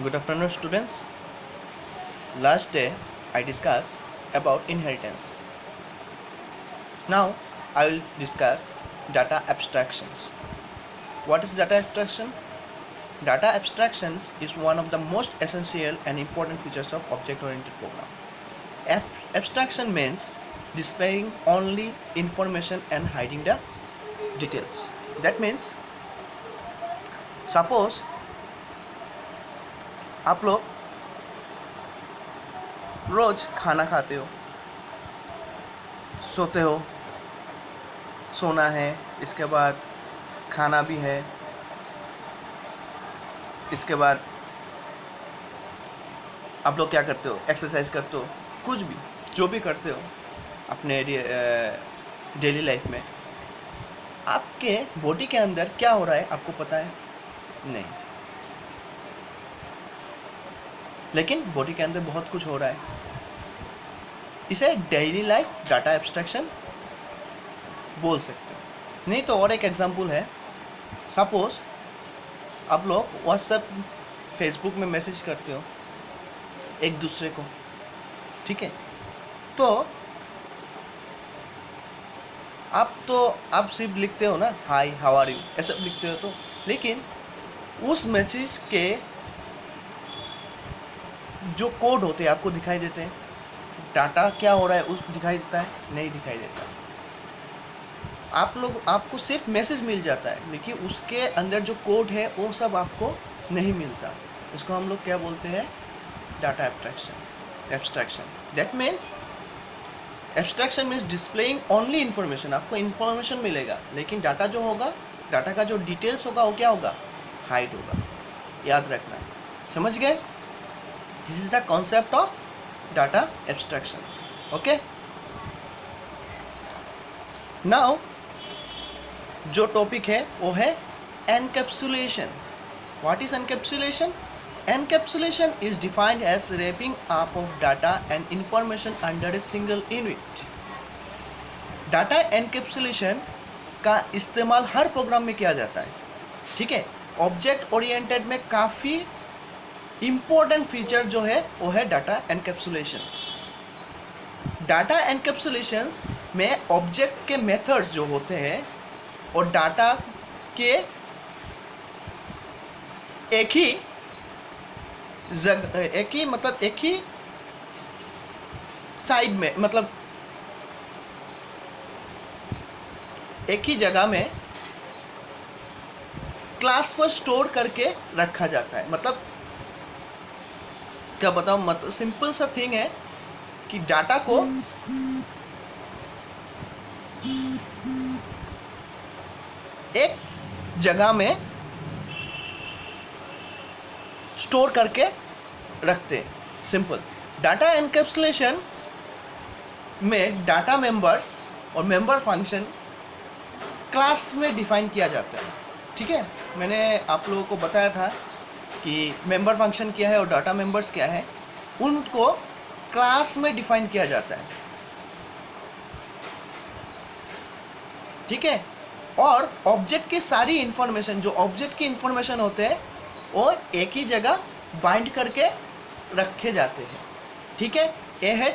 Good afternoon, students. Last day I discussed about inheritance. Now I will discuss data abstractions. What is data abstraction? Data abstractions is one of the most essential and important features of object-oriented program. Abstraction means displaying only information and hiding the details. That means suppose आप लोग रोज खाना खाते हो, सोते हो, सोना है, इसके बाद खाना भी है, इसके बाद आप लोग क्या करते हो, एक्सरसाइज करते हो, कुछ भी जो भी करते हो अपने डेली लाइफ में, आपके बॉडी के अंदर क्या हो रहा है आपको पता है? नहीं, लेकिन बॉडी के अंदर बहुत कुछ हो रहा है. इसे डेली लाइफ डाटा एब्स्ट्रैक्शन बोल सकते हो. नहीं तो और एक एग्जांपल है. सपोज आप लोग व्हाट्सएप फेसबुक में मैसेज करते हो एक दूसरे को, ठीक है? तो आप सिर्फ लिखते हो ना, हाय हाउ आर यू, ऐसा लिखते हो. तो लेकिन उस मैसेज के जो कोड होते हैं आपको दिखाई देते हैं. डाटा क्या हो रहा है उस दिखाई देता है? नहीं दिखाई देता. आपको सिर्फ मैसेज मिल जाता है, लेकिन उसके अंदर जो कोड है वो सब आपको नहीं मिलता. उसको हम लोग क्या बोलते हैं? Data abstraction. That means abstraction means displaying only information. आपको इन्फॉर्मेशन मिलेगा, लेकिन डाटा जो होगा, डाटा का जो डिटेल्स होगा वो क्या होगा? हाइड होगा. याद रखना. समझ गए? This is the concept of data abstraction. Okay, now जो टॉपिक है वो है encapsulation. What is encapsulation? Encapsulation is defined as wrapping up of data and information under a single unit. Data encapsulation का इस्तेमाल हर प्रोग्राम में किया जाता है, ठीक है? ऑब्जेक्ट ओरिएंटेड में काफ़ी इम्पोर्टेंट फीचर जो है वो है डाटा एनकैप्सुलेशंस. डाटा एनकैप्सुलेशंस में ऑब्जेक्ट के मेथड्स जो होते हैं और डाटा के एक ही साइड में, मतलब एक ही जगह में क्लास पर स्टोर करके रखा जाता है. मतलब क्या बताऊं, मतलब सिंपल सा थिंग है कि डाटा को एक जगह में स्टोर करके रखते हैं. सिंपल. डाटा एनकैप्सुलेशन में डाटा मेंबर्स और मेंबर फंक्शन क्लास में डिफाइन किया जाता है, ठीक है? मैंने आप लोगों को बताया था कि मेंबर फंक्शन क्या है और डाटा मेंबर्स क्या है. उनको क्लास में डिफाइन किया जाता है, ठीक है? और ऑब्जेक्ट की सारी इंफॉर्मेशन, जो ऑब्जेक्ट की इंफॉर्मेशन होते हैं वो एक ही जगह बाइंड करके रखे जाते हैं, ठीक है? ये है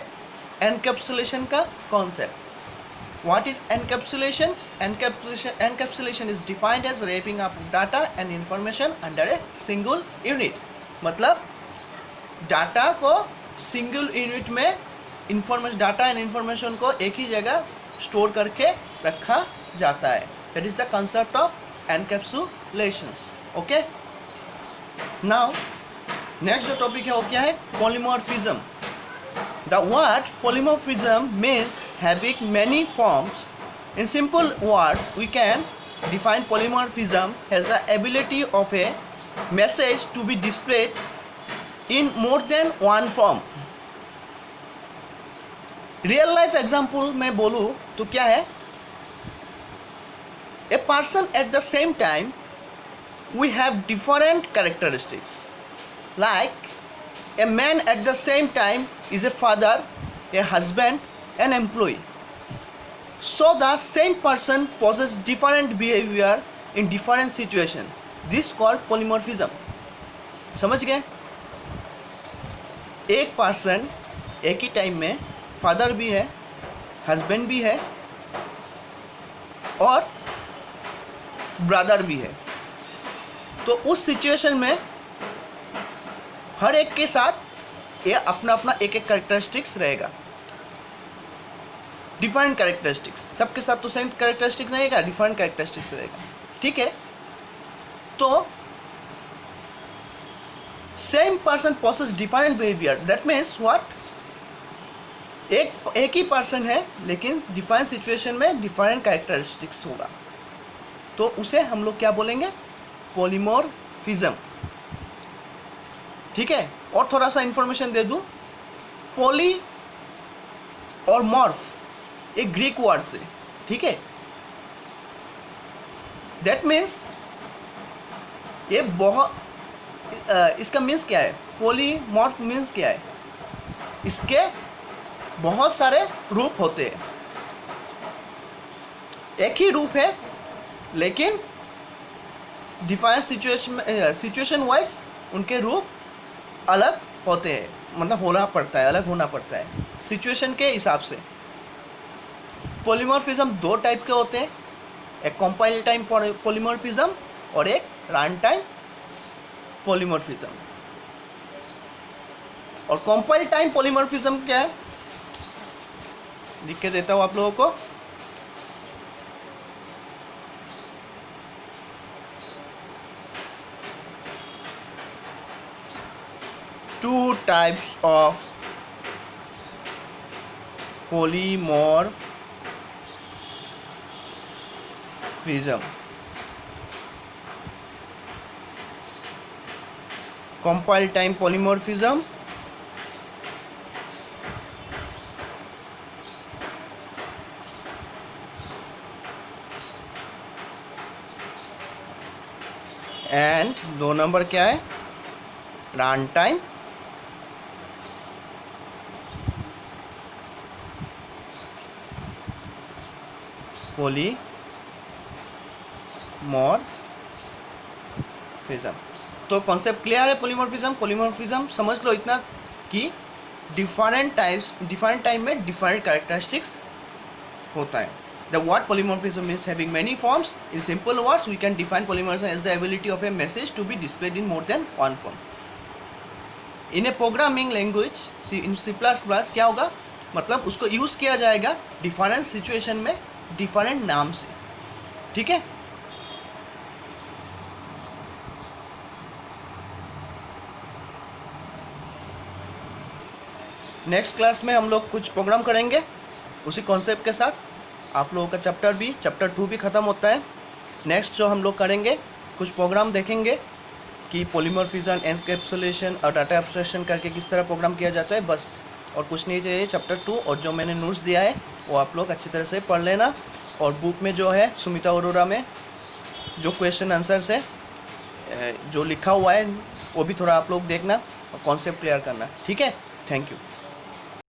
एनकैप्सुलेशन का concept. What is encapsulation? Encapsulation is defined as wrapping up data and information under a single unit. मतलब डाटा को सिंगल यूनिट में डाटा एंड इंफॉर्मेशन को एक ही जगह स्टोर करके रखा जाता है. That is the concept of encapsulations. Okay, now next जो टॉपिक है वो क्या है? Polymorphism. The word polymorphism means having many forms. In simple words we can define polymorphism as the ability of a message to be displayed in more than one form. Real life example में बोलूँ तो क्या है? A person at the same time we have different characteristics. Like a man at the same time is a father, a husband, an employee. So the same person possesses different behavior in different situation. This called polymorphism. समझ गए? एक person एक ही time में father भी है, husband भी है और ब्रदर भी है, तो उस सिचुएशन में हर एक के साथ ये अपना अपना एक एक कैरेक्टरिस्टिक्स रहेगा, डिफरेंट कैरेक्टरिस्टिक्स। सबके साथ तो सेम कैरेक्टरिस्टिक्स नहीं रहेगा, डिफरेंट कैरेक्टरिस्टिक्स रहेगा, ठीक है। तो same person possess different behaviour, that means what, एक ही पर्सन है लेकिन डिफरेंट सिचुएशन में डिफरेंट कैरेक्टरिस्टिक्स होगा, तो उसे हम लोग क्या बोलेंगे, पॉलीमॉर्फिज्म, ठीक है। और थोड़ा सा इंफॉर्मेशन दे दूं, पॉली और मॉर्फ एक ग्रीक वर्ड से, ठीक है। दैट मीन्स ये बहुत, इसका मीन्स क्या है, पॉलीमॉर्फ मीन्स क्या है, इसके बहुत सारे रूप होते हैं, एक ही रूप है लेकिन डिफरेंट सिचुएशन वाइज उनके रूप अलग होते हैं, मतलब होना पड़ता है, अलग होना पड़ता है सिचुएशन के हिसाब से। पॉलीमॉर्फिज्म दो टाइप के होते हैं, एक कंपाइल टाइम पॉलीमॉर्फिज्म और एक रन टाइम पॉलीमॉर्फिज्म। और कंपाइल टाइम पॉलीमॉर्फिज्म क्या है, लिख के देता हूं आप लोगों को। Two types of polymorphism: compile time polymorphism and दो नंबर क्या है, रन टाइम पॉलीमॉर्फिज्म। तो कॉन्सेप्ट क्लियर है पॉलीमॉर्फिज्म समझ लो इतना कि डिफरेंट टाइम में डिफरेंट कैरेक्टरिस्टिक्स होता है। The word polymorphism means having many forms. In simple words, we can define polymorphism as the ability of a message to be displayed in more than one form. In a programming language, in C++, क्या होगा, मतलब उसको use किया जाएगा different situation में different नाम से, ठीक है। नेक्स्ट क्लास में हम लोग कुछ प्रोग्राम करेंगे उसी कॉन्सेप्ट के साथ। आप लोगों का चैप्टर 2 भी ख़त्म होता है। नेक्स्ट जो हम लोग करेंगे, कुछ प्रोग्राम देखेंगे कि पॉलीमॉर्फिज्म, एनकैप्सुलेशन और डाटा एब्स्ट्रैक्शन करके किस तरह प्रोग्राम किया जाता है, बस और कुछ नहीं चाहिए। चैप्टर 2 और जो मैंने नोट्स दिया है वो आप लोग अच्छी तरह से पढ़ लेना, और बुक में जो है सुमिता अरोरा में जो क्वेश्चन आंसर्स है जो लिखा हुआ है वो भी थोड़ा आप लोग देखना और कॉन्सेप्ट क्लियर करना, ठीक है। Thank you.